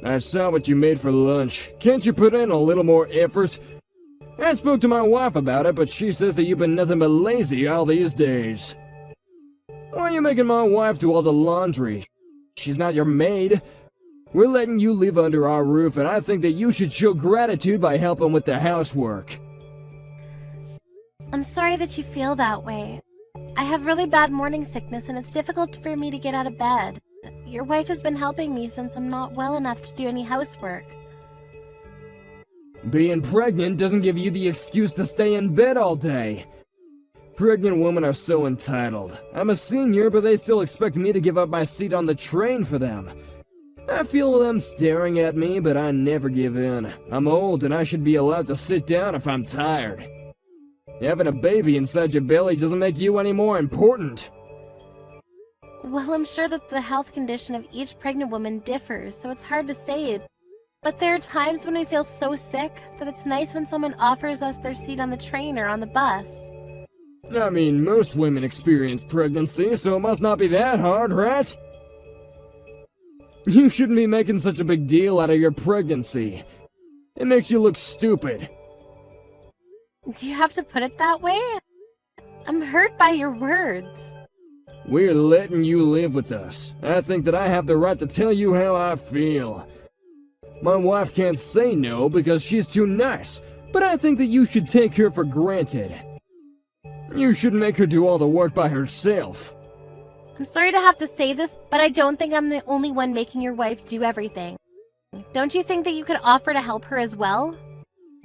I saw what you made for lunch. Can't you put in a little more effort? I spoke to my wife about it, but she says that you've been nothing but lazy all these days. Why are you making my wife do all the laundry? She's not your maid. We're letting you live under our roof, and I think that you should show gratitude by helping with the housework. I'm sorry that you feel that way. I have really bad morning sickness, and it's difficult for me to get out of bed. Your wife has been helping me since I'm not well enough to do any housework. Being pregnant doesn't give you the excuse to stay in bed all day. Pregnant women are so entitled. I'm a senior, but they still expect me to give up my seat on the train for them. I feel them staring at me, but I never give in. I'm old and I should be allowed to sit down if I'm tired. Having a baby inside your belly doesn't make you any more important. Well, I'm sure that the health condition of each pregnant woman differs, so it's hard to say. But there are times when we feel so sick that it's nice when someone offers us their seat on the train or on the bus. I mean, most women experience pregnancy, so it must not be that hard, right? You shouldn't be making such a big deal out of your pregnancy. It makes you look stupid. Do you have to put it that way? I'm hurt by your words. We're letting you live with us. I think that I have the right to tell you how I feel. My wife can't say no because she's too nice, but I think that you should take her for granted. You shouldn't make her do all the work by herself. I'm sorry to have to say this, but I don't think I'm the only one making your wife do everything. Don't you think that you could offer to help her as well?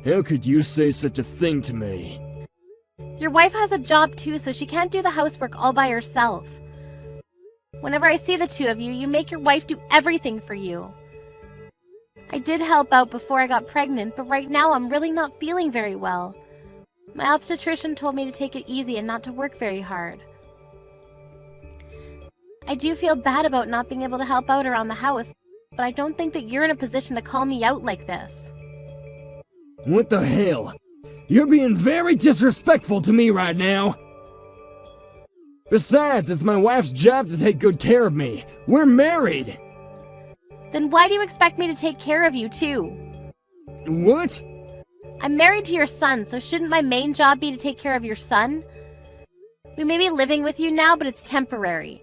How could you say such a thing to me? Your wife has a job too, so she can't do the housework all by herself. Whenever I see the two of you, you make your wife do everything for you. I did help out before I got pregnant, but right now I'm really not feeling very well. My obstetrician told me to take it easy and not to work very hard. I do feel bad about not being able to help out around the house, but I don't think that you're in a position to call me out like this. What the hell? You're being very disrespectful to me right now. Besides, it's my wife's job to take good care of me. We're married. Then why do you expect me to take care of you too? What? I'm married to your son, so shouldn't my main job be to take care of your son? We may be living with you now, but it's temporary.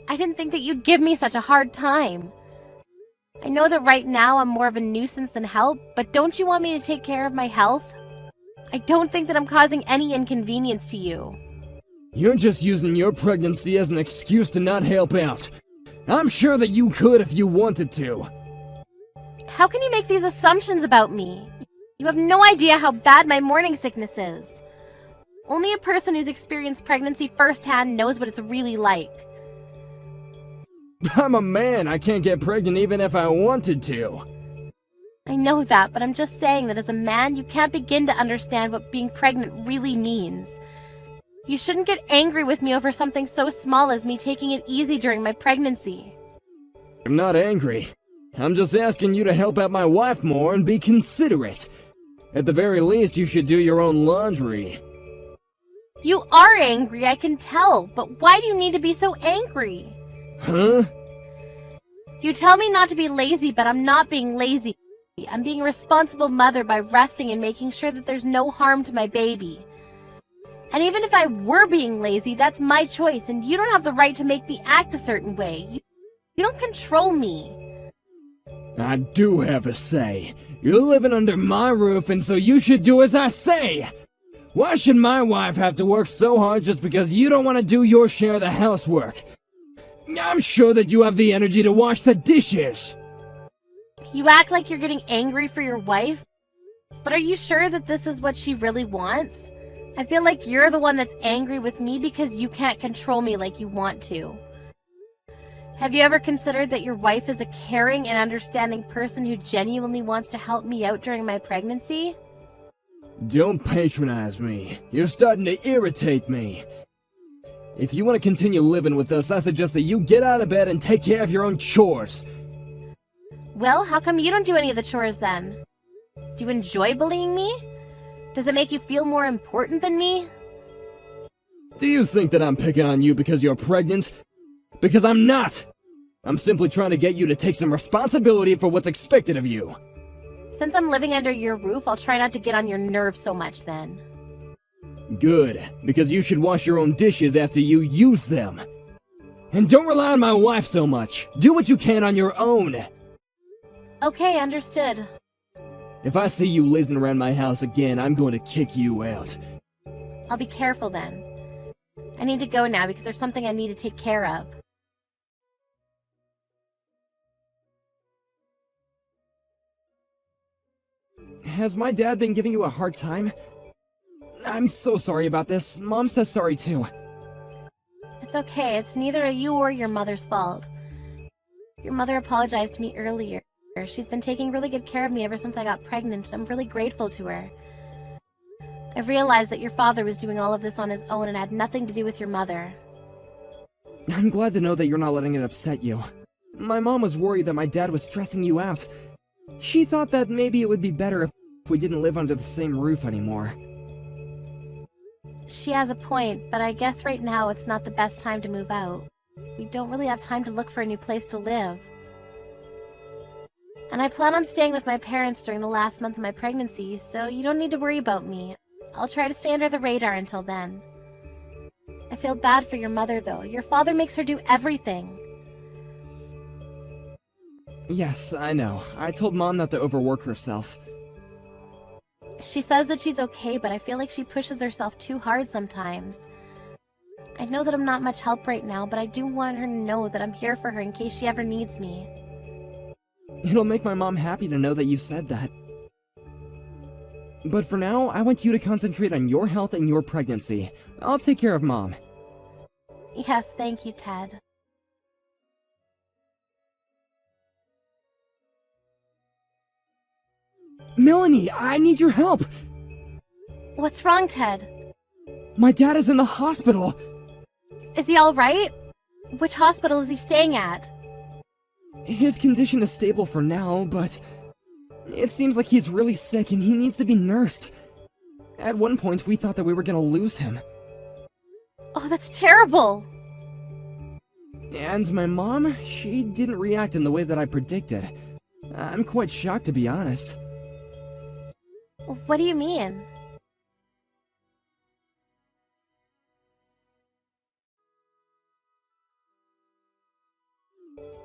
I didn't think that you'd give me such a hard time. I know that right now I'm more of a nuisance than help, but don't you want me to take care of my health? I don't think that I'm causing any inconvenience to you. You're just using your pregnancy as an excuse to not help out. I'm sure that you could if you wanted to. How can you make these assumptions about me? You have no idea how bad my morning sickness is. Only a person who's experienced pregnancy firsthand knows what it's really like. I'm a man. I can't get pregnant even if I wanted to. I know that, but I'm just saying that as a man, you can't begin to understand what being pregnant really means. You shouldn't get angry with me over something so small as me taking it easy during my pregnancy. I'm not angry. I'm just asking you to help out my wife more and be considerate. At the very least, you should do your own laundry. You are angry, I can tell, but why do you need to be so angry? Huh? You tell me not to be lazy, but I'm not being lazy. I'm being a responsible mother by resting and making sure that there's no harm to my baby. And even if I were being lazy, that's my choice, and you don't have the right to make me act a certain way. You don't control me. I do have a say. You're living under my roof, and so you should do as I say. Why should my wife have to work so hard just because you don't want to do your share of the housework? I'm sure that you have the energy to wash the dishes. You act like you're getting angry for your wife, but are you sure that this is what she really wants? I feel like you're the one that's angry with me because you can't control me like you want to. Have you ever considered that your wife is a caring and understanding person who genuinely wants to help me out during my pregnancy? Don't patronize me. You're starting to irritate me. If you want to continue living with us, I suggest that you get out of bed and take care of your own chores. Well, how come you don't do any of the chores then? Do you enjoy bullying me? Does it make you feel more important than me? Do you think that I'm picking on you because you're pregnant? Because I'm not! I'm simply trying to get you to take some responsibility for what's expected of you. Since I'm living under your roof, I'll try not to get on your nerves so much then. Good, because you should wash your own dishes after you use them. And don't rely on my wife so much. Do what you can on your own. Okay, understood. If I see you lazing around my house again, I'm going to kick you out. I'll be careful then. I need to go now because there's something I need to take care of. Has my dad been giving you a hard time? I'm so sorry about this. Mom says sorry too. It's okay. It's neither you or your mother's fault. Your mother apologized to me earlier. She's been taking really good care of me ever since I got pregnant, and I'm really grateful to her. I've realized that your father was doing all of this on his own and had nothing to do with your mother. I'm glad to know that you're not letting it upset you. My mom was worried that my dad was stressing you out. She thought that maybe it would be better if we didn't live under the same roof anymore. She has a point, but I guess right now it's not the best time to move out. We don't really have time to look for a new place to live. And I plan on staying with my parents during the last month of my pregnancy, so you don't need to worry about me. I'll try to stay under the radar until then. I feel bad for your mother, though. Your father makes her do everything. Yes, I know. I told Mom not to overwork herself. She says that she's okay, but I feel like she pushes herself too hard sometimes. I know that I'm not much help right now, but I do want her to know that I'm here for her in case she ever needs me. It'll make my mom happy to know that you said that. But for now, I want you to concentrate on your health and your pregnancy. I'll take care of Mom. Yes, thank you, Ted. Melanie, I need your help! What's wrong, Ted? My dad is in the hospital! Is he alright? Which hospital is he staying at? His condition is stable for now, but it seems like he's really sick and he needs to be nursed. At one point, we thought that we were gonna lose him. Oh, that's terrible! And my mom, she didn't react in the way that I predicted. I'm quite shocked, to be honest. What do you mean?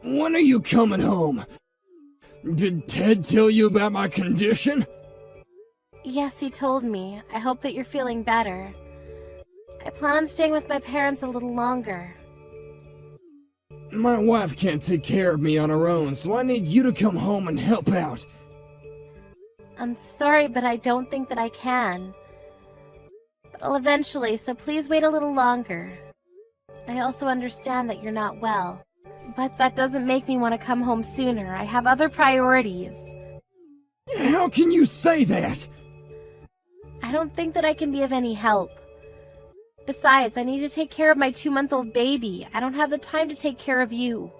When are you coming home? Did Ted tell you about my condition? Yes, he told me. I hope that you're feeling better. I plan on staying with my parents a little longer. My wife can't take care of me on her own, so I need you to come home and help out. I'm sorry, but I don't think that I can. But I'll eventually, so please wait a little longer. I also understand that you're not well. But that doesn't make me want to come home sooner. I have other priorities. How can you say that? I don't think that I can be of any help. Besides, I need to take care of my 2-month-old baby. I don't have the time to take care of you.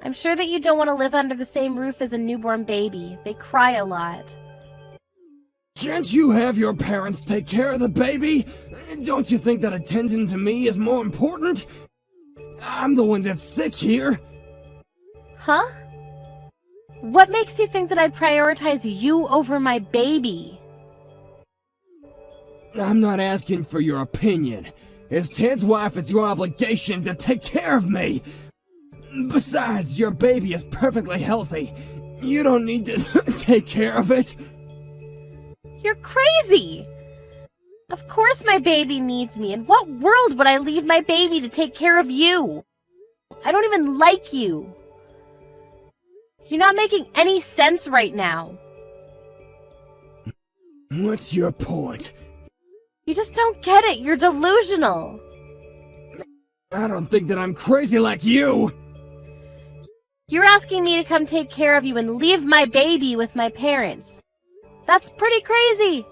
I'm sure that you don't want to live under the same roof as a newborn baby. They cry a lot. Can't you have your parents take care of the baby? Don't you think that attending to me is more important? I'm the one that's sick here. Huh? What makes you think that I'd prioritize you over my baby? I'm not asking for your opinion. As Ted's wife, it's your obligation to take care of me. Besides, your baby is perfectly healthy. You don't need to take care of it. You're crazy! Of course my baby needs me. In what world would I leave my baby to take care of you? I don't even like you. You're not making any sense right now. What's your point? You just don't get it. You're delusional. I don't think that I'm crazy like you. You're asking me to come take care of you and leave my baby with my parents. That's pretty crazy.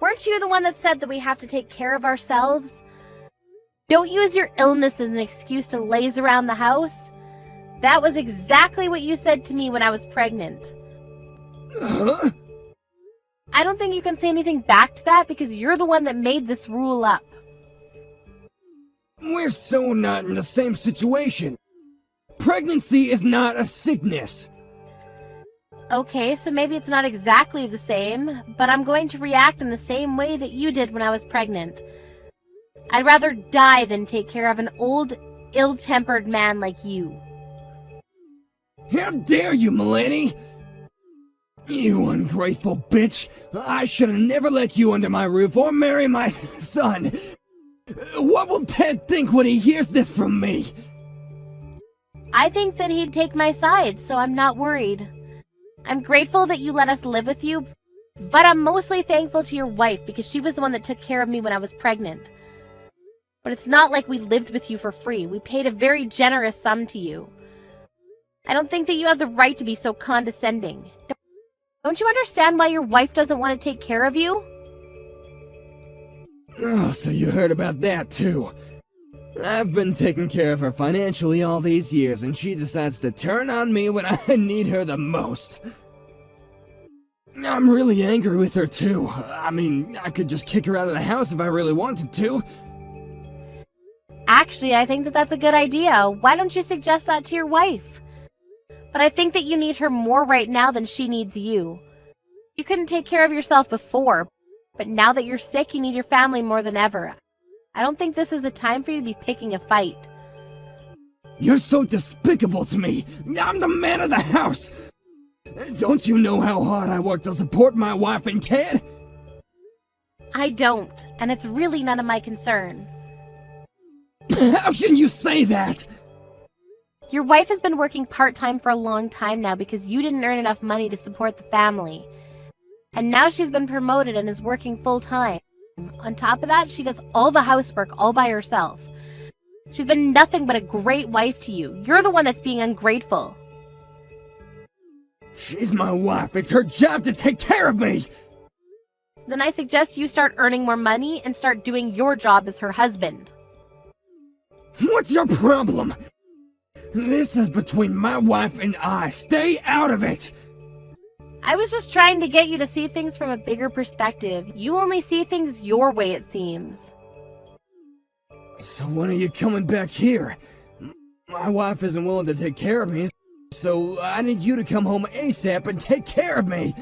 Weren't you the one that said that we have to take care of ourselves? Don't use your illness as an excuse to laze around the house. That was exactly what you said to me when I was pregnant. Huh? I don't think you can say anything back to that because you're the one that made this rule up. We're so not in the same situation. Pregnancy is not a sickness. Okay, so maybe it's not exactly the same, but I'm going to react in the same way that you did when I was pregnant. I'd rather die than take care of an old, ill-tempered man like you. How dare you, Melanie? You ungrateful bitch! I should have never let you under my roof or marry my son! What will Ted think when he hears this from me? I think that he'd take my side, so I'm not worried. I'm grateful that you let us live with you, but I'm mostly thankful to your wife because she was the one that took care of me when I was pregnant. But it's not like we lived with you for free. We paid a very generous sum to you. I don't think that you have the right to be so condescending. Don't you understand why your wife doesn't want to take care of you? Oh, so you heard about that too. I've been taking care of her financially all these years, and she decides to turn on me when I need her the most. I'm really angry with her too. I mean, I could just kick her out of the house if I really wanted to. Actually, I think that that's a good idea. Why don't you suggest that to your wife? But I think that you need her more right now than she needs you. You couldn't take care of yourself before, but now that you're sick, you need your family more than ever. I don't think this is the time for you to be picking a fight. You're so despicable to me! I'm the man of the house! Don't you know how hard I work to support my wife and Ted? I don't, and it's really none of my concern. How can you say that? Your wife has been working part-time for a long time now because you didn't earn enough money to support the family. And now she's been promoted and is working full-time. On top of that, she does all the housework all by herself. She's been nothing but a great wife to you. You're the one that's being ungrateful. She's my wife. It's her job to take care of me. Then I suggest you start earning more money and start doing your job as her husband. What's your problem? This is between my wife and I. Stay out of it. I was just trying to get you to see things from a bigger perspective. You only see things your way, it seems. So when are you coming back here? My wife isn't willing to take care of me, so I need you to come home ASAP and take care of me.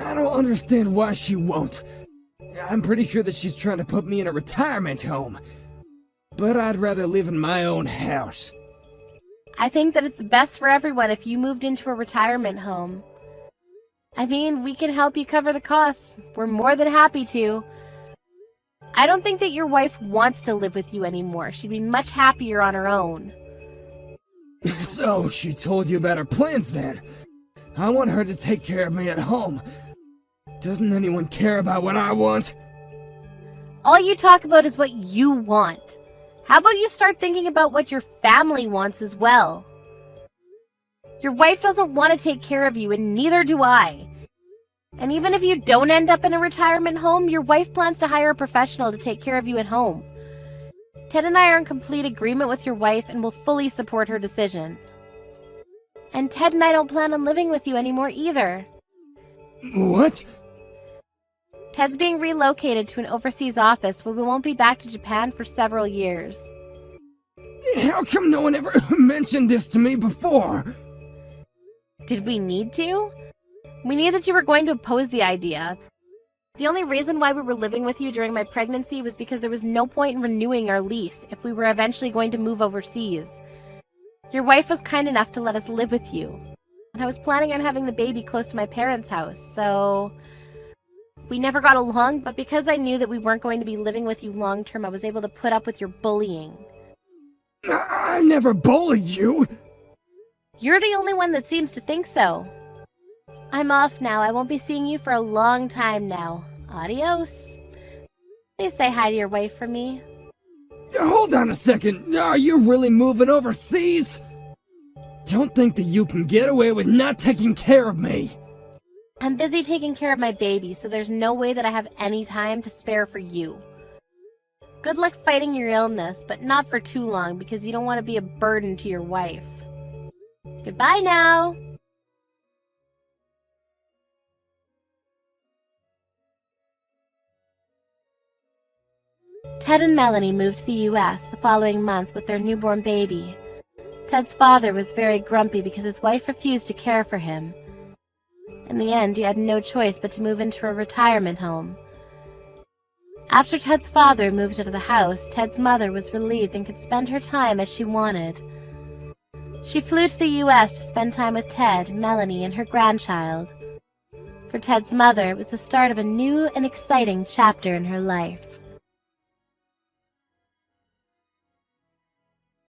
I don't understand why she won't. I'm pretty sure that she's trying to put me in a retirement home. But I'd rather live in my own house. I think that it's best for everyone if you moved into a retirement home. I mean, we can help you cover the costs. We're more than happy to. I don't think that your wife wants to live with you anymore. She'd be much happier on her own. So, she told you about her plans then? I want her to take care of me at home. Doesn't anyone care about what I want? All you talk about is what you want. How about you start thinking about what your family wants as well? Your wife doesn't want to take care of you, and neither do I. And even if you don't end up in a retirement home, your wife plans to hire a professional to take care of you at home. Ted and I are in complete agreement with your wife and will fully support her decision. And Ted and I don't plan on living with you anymore either. What? Ted's being relocated to an overseas office where we won't be back to Japan for several years. How come no one ever mentioned this to me before? Did we need to? We knew that you were going to oppose the idea. The only reason why we were living with you during my pregnancy was because there was no point in renewing our lease if we were eventually going to move overseas. Your wife was kind enough to let us live with you. And I was planning on having the baby close to my parents' house, so... We never got along, but because I knew that we weren't going to be living with you long term, I was able to put up with your bullying. I never bullied you! You're the only one that seems to think so. I'm off now. I won't be seeing you for a long time now. Adios. Please say hi to your wife for me. Hold on a second. Are you really moving overseas? Don't think that you can get away with not taking care of me. I'm busy taking care of my baby, so there's no way that I have any time to spare for you. Good luck fighting your illness, but not for too long because you don't want to be a burden to your wife. Goodbye now! Ted and Melanie moved to the US the following month with their newborn baby. Ted's father was very grumpy because his wife refused to care for him. In the end, he had no choice but to move into a retirement home. After Ted's father moved out of the house, Ted's mother was relieved and could spend her time as she wanted. She flew to the U.S. to spend time with Ted, Melanie, and her grandchild. For Ted's mother, it was the start of a new and exciting chapter in her life.